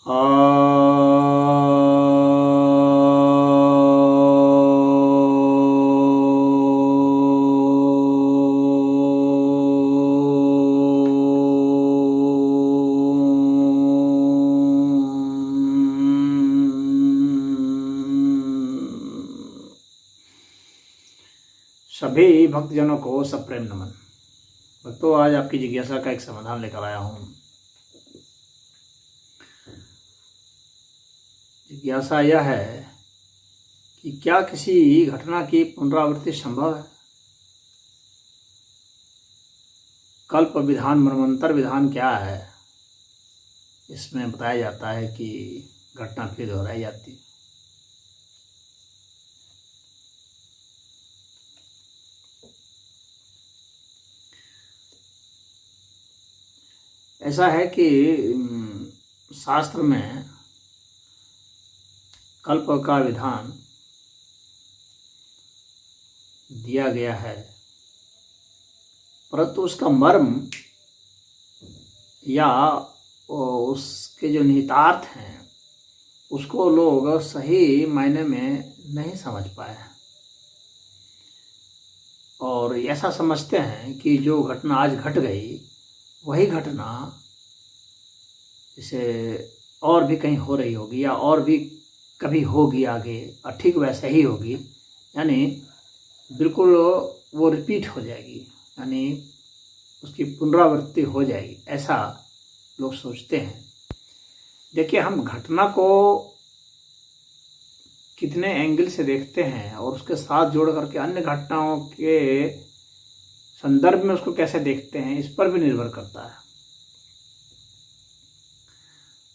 सभी भक्तजनों को सप्रेम नमन। भक्तों, आज आपकी जिज्ञासा का एक समाधान लेकर आया हूं। जिज्ञासा यह है कि क्या किसी घटना की पुनरावृत्ति संभव है? कल्प विधान मनवंतर विधान क्या है? इसमें बताया जाता है कि घटना फिर दोहराई जाती है। ऐसा है कि शास्त्र में कल्प का विधान दिया गया है, परंतु उसका मर्म या उसके जो निहितार्थ हैं उसको लोग सही मायने में नहीं समझ पाए हैं और ऐसा समझते हैं कि जो घटना आज घट गई वही घटना जैसे और भी कहीं हो रही होगी या और भी कभी होगी आगे और ठीक वैसे ही होगी, यानी बिल्कुल वो रिपीट हो जाएगी, यानी उसकी पुनरावृत्ति हो जाएगी, ऐसा लोग सोचते हैं। देखिए, हम घटना को कितने एंगल से देखते हैं और उसके साथ जोड़ करके अन्य घटनाओं के संदर्भ में उसको कैसे देखते हैं, इस पर भी निर्भर करता है।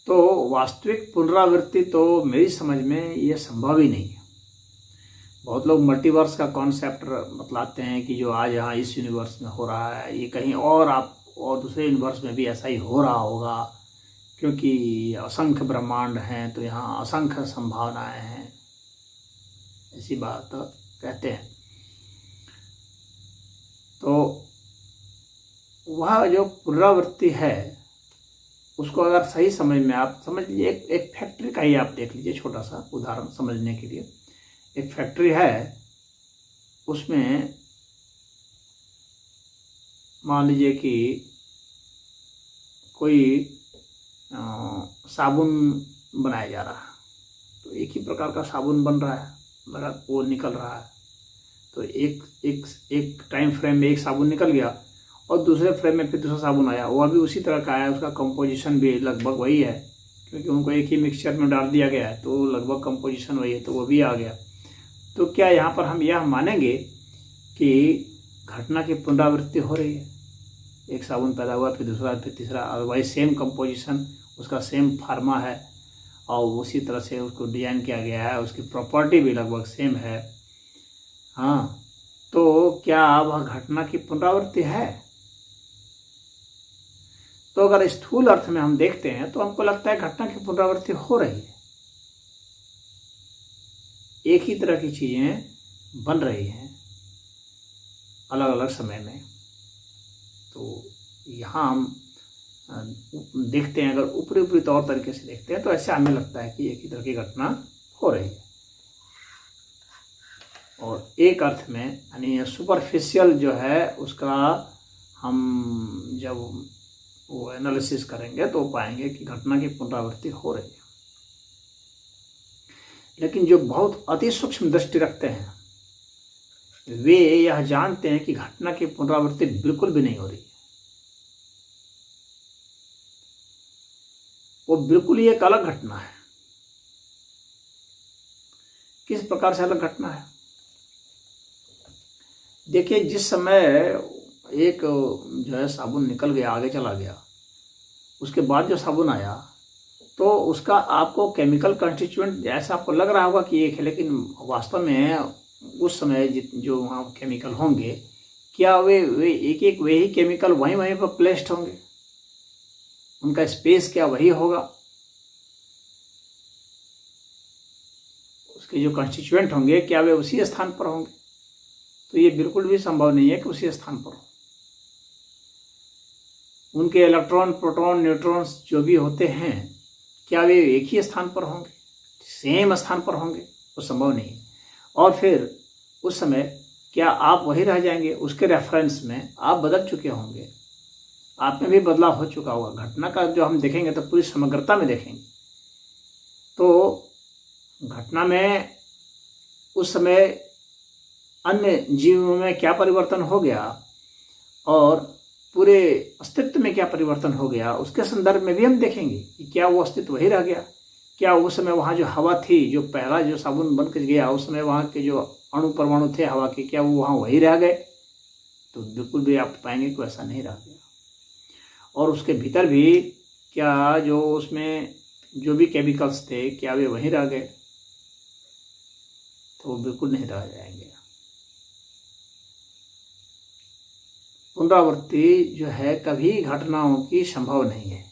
तो वास्तविक पुनरावृत्ति तो मेरी समझ में ये संभव ही नहीं है। बहुत लोग मल्टीवर्स का कॉन्सेप्ट बतलाते हैं कि जो आज यहाँ इस यूनिवर्स में हो रहा है ये कहीं और दूसरे यूनिवर्स में भी ऐसा ही हो रहा होगा, क्योंकि असंख्य ब्रह्मांड हैं तो यहाँ असंख्य संभावनाएं हैं, ऐसी बात कहते हैं। तो वह जो पुनरावृत्ति है उसको अगर सही समझ में आप समझ लीजिए, एक फैक्ट्री का ही आप देख लीजिए, छोटा सा उदाहरण समझने के लिए। एक फैक्ट्री है, उसमें मान लीजिए कि कोई साबुन बनाया जा रहा है, तो एक ही प्रकार का साबुन बन रहा है, लगा वो निकल रहा है, तो एक टाइम फ्रेम में एक साबुन निकल गया और दूसरे फ्रेम में फिर दूसरा साबुन आया, वह भी उसी तरह का आया, उसका कंपोजिशन भी लगभग वही है, क्योंकि उनको एक ही मिक्सचर में डाल दिया गया है तो लगभग कंपोजिशन वही है, तो वो भी आ गया। तो क्या यहाँ पर हम यह मानेंगे कि घटना की पुनरावृत्ति हो रही है? एक साबुन पैदा हुआ, फिर दूसरा, फिर तीसरा, और वही सेम कंपोजिशन, उसका सेम फार्मा है और उसी तरह से उसको डिजाइन किया गया है, उसकी प्रॉपर्टी भी लगभग सेम है। हाँ, तो क्या वह घटना की पुनरावृत्ति है? तो अगर स्थूल अर्थ में हम देखते हैं तो हमको लगता है घटना की पुनरावृत्ति हो रही है, एक ही तरह की चीजें बन रही हैं अलग अलग समय में। तो यहाँ हम देखते हैं, अगर ऊपरी तौर तरीके से देखते हैं तो ऐसे हमें लगता है कि एक ही तरह की घटना हो रही है। और एक अर्थ में यानी सुपरफिशियल जो है उसका हम जब वो एनालिसिस करेंगे तो पाएंगे कि घटना की पुनरावृत्ति हो रही है। लेकिन जो बहुत अति सूक्ष्म दृष्टि रखते हैं वे यह जानते हैं कि घटना की पुनरावृत्ति बिल्कुल भी नहीं हो रही है, वो बिल्कुल ही एक अलग घटना है। किस प्रकार से अलग घटना है? देखिए, जिस समय एक जो है साबुन निकल गया, आगे चला गया, उसके बाद जो साबुन आया तो उसका आपको केमिकल कंस्टिट्यूएंट ऐसा आपको लग रहा होगा कि एक है, लेकिन वास्तव में उस समय जो वहाँ केमिकल होंगे, क्या वे एक वही केमिकल वहीं पर प्लेस्ड होंगे? उनका स्पेस क्या वही होगा? उसके जो कंस्टिट्यूएंट होंगे क्या वे उसी स्थान पर होंगे? तो ये बिल्कुल भी संभव नहीं है कि उसी स्थान पर हो। उनके इलेक्ट्रॉन, प्रोटॉन, न्यूट्रॉन्स जो भी होते हैं क्या वे एक ही स्थान पर होंगे, सेम स्थान पर होंगे? वो संभव नहीं है। और फिर उस समय क्या आप वही रह जाएंगे? उसके रेफरेंस में आप बदल चुके होंगे, आप में भी बदलाव हो चुका होगा। घटना का जो हम देखेंगे तो पूरी समग्रता में देखेंगे। तो घटना में उस समय अन्य जीवों में क्या परिवर्तन हो गया और पूरे अस्तित्व में क्या परिवर्तन हो गया, उसके संदर्भ में भी हम देखेंगे कि क्या वो अस्तित्व वही रह गया, क्या उस समय वहाँ जो हवा थी, जो पहला जो साबुन बन कर गया, उस समय वहाँ के जो अणु परमाणु थे हवा के, क्या वो वहाँ वही रह गए? तो बिल्कुल भी आप पाएंगे कि ऐसा नहीं रह गया। और उसके भीतर भी क्या जो उसमें जो भी केमिकल्स थे, क्या वे वहीं रह गए? तो वो बिल्कुल नहीं रह जाएंगे। पुनरावृत्ति जो है कभी घटनाओं की संभव नहीं है।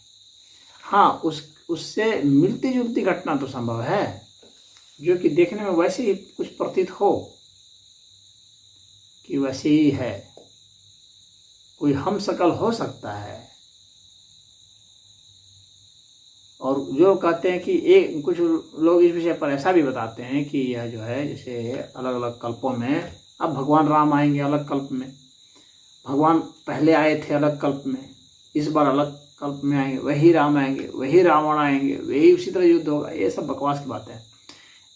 हाँ, उससे मिलती जुलती घटना तो संभव है, जो कि देखने में वैसे ही कुछ प्रतीत हो कि वैसे ही है। कोई हम शकल हो सकता है। और जो कहते हैं कि एक कुछ लोग इस विषय पर ऐसा भी बताते हैं कि यह जो है जैसे अलग अलग कल्पों में, अब भगवान राम आएंगे अलग कल्प में, भगवान पहले आए थे अलग कल्प में, इस बार अलग कल्प में आएंगे, वही राम आएंगे, वही रावण आएंगे, वही उसी तरह युद्ध होगा। ये सब बकवास की बात है।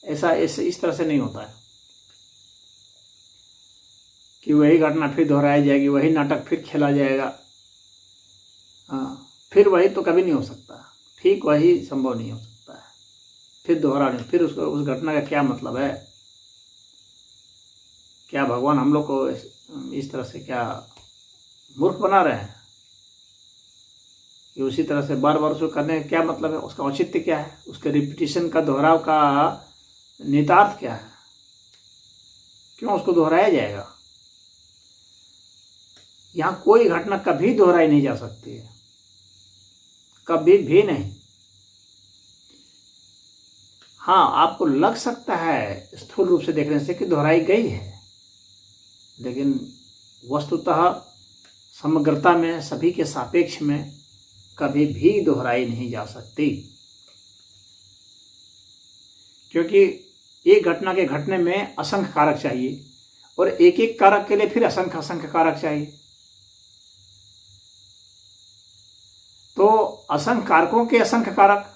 ऐसा इस तरह से नहीं होता है कि वही घटना फिर दोहराई जाएगी, वही नाटक फिर खेला जाएगा। हाँ, फिर वही तो कभी नहीं हो सकता। ठीक वही संभव नहीं हो सकता है। फिर दोहरा नहीं, फिर उसको उस घटना का क्या मतलब है? क्या भगवान हम लोग को इस तरह से क्या मूर्ख बना रहे हैं कि उसी तरह से बार बार उसको करने का क्या मतलब है? उसका औचित्य क्या है? उसके रिपीटिशन का, दोहराव का निहितार्थ क्या है? क्यों उसको दोहराया जाएगा? यहाँ कोई घटना कभी दोहराई नहीं जा सकती है, कभी भी नहीं। हाँ, आपको लग सकता है स्थूल रूप से देखने से कि दोहराई गई है, लेकिन वस्तुतः समग्रता में, सभी के सापेक्ष में कभी भी दोहराई नहीं जा सकती। क्योंकि एक घटना के घटने में असंख्य कारक चाहिए और एक एक कारक के लिए फिर असंख्य कारक चाहिए। तो असंख्य कारकों के असंख्य कारक,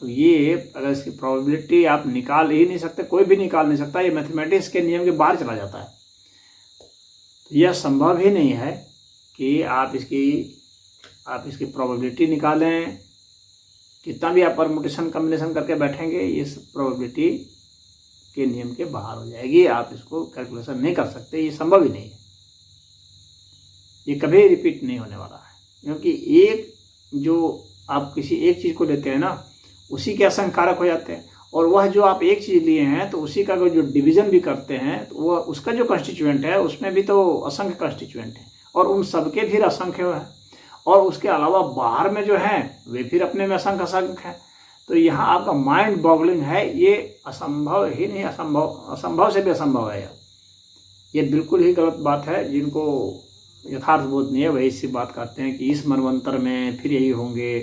तो ये अगर इसकी प्रोबेबिलिटी आप निकाल ही नहीं सकते, कोई भी निकाल नहीं सकता, ये मैथमेटिक्स के नियम के बाहर चला जाता है। तो यह संभव ही नहीं है कि आप इसकी प्रोबेबिलिटी निकालें। कितना भी आप परमुटेशन कॉम्बिनेशन करके बैठेंगे, ये प्रोबेबिलिटी के नियम के बाहर हो जाएगी। आप इसको कैलकुलेशन नहीं कर सकते, ये संभव ही नहीं है। ये कभी रिपीट नहीं होने वाला है, क्योंकि एक जो आप किसी एक चीज़ को लेते हैं ना, उसी के असंख्य कारक हो जाते हैं। और वह जो आप एक चीज़ लिए हैं तो उसी का जो डिवीज़न भी करते हैं तो वह उसका जो कंस्टिट्यूएंट है उसमें भी तो असंख्य कंस्टिट्यूएंट है, और उन सबके फिर असंख्य है। और उसके अलावा बाहर में जो हैं वे फिर अपने में असंख्य हैं। तो यहाँ आपका माइंड बॉगलिंग है। ये असंभव ही नहीं, असंभव से भी असंभव है। ये बिल्कुल ही गलत बात है। जिनको यथार्थ बोध नहीं है वही इसी बात करते हैं कि इस मनवंतर में फिर यही होंगे,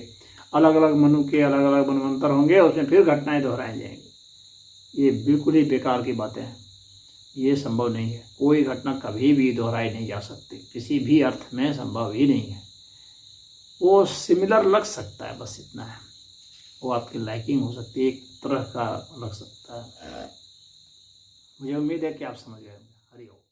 अलग अलग मनु के अलग अलग मनवंतर होंगे, उसमें फिर घटनाएं दोहराई जाएंगी। ये बिल्कुल ही बेकार की बातें हैं। ये संभव नहीं है। कोई घटना कभी भी दोहराई नहीं जा सकती, किसी भी अर्थ में संभव ही नहीं है। वो सिमिलर लग सकता है, बस इतना है। वो आपकी लाइकिंग हो सकती है, एक तरह का लग सकता है। मुझे उम्मीद है कि आप समझ गए। हरि ओम।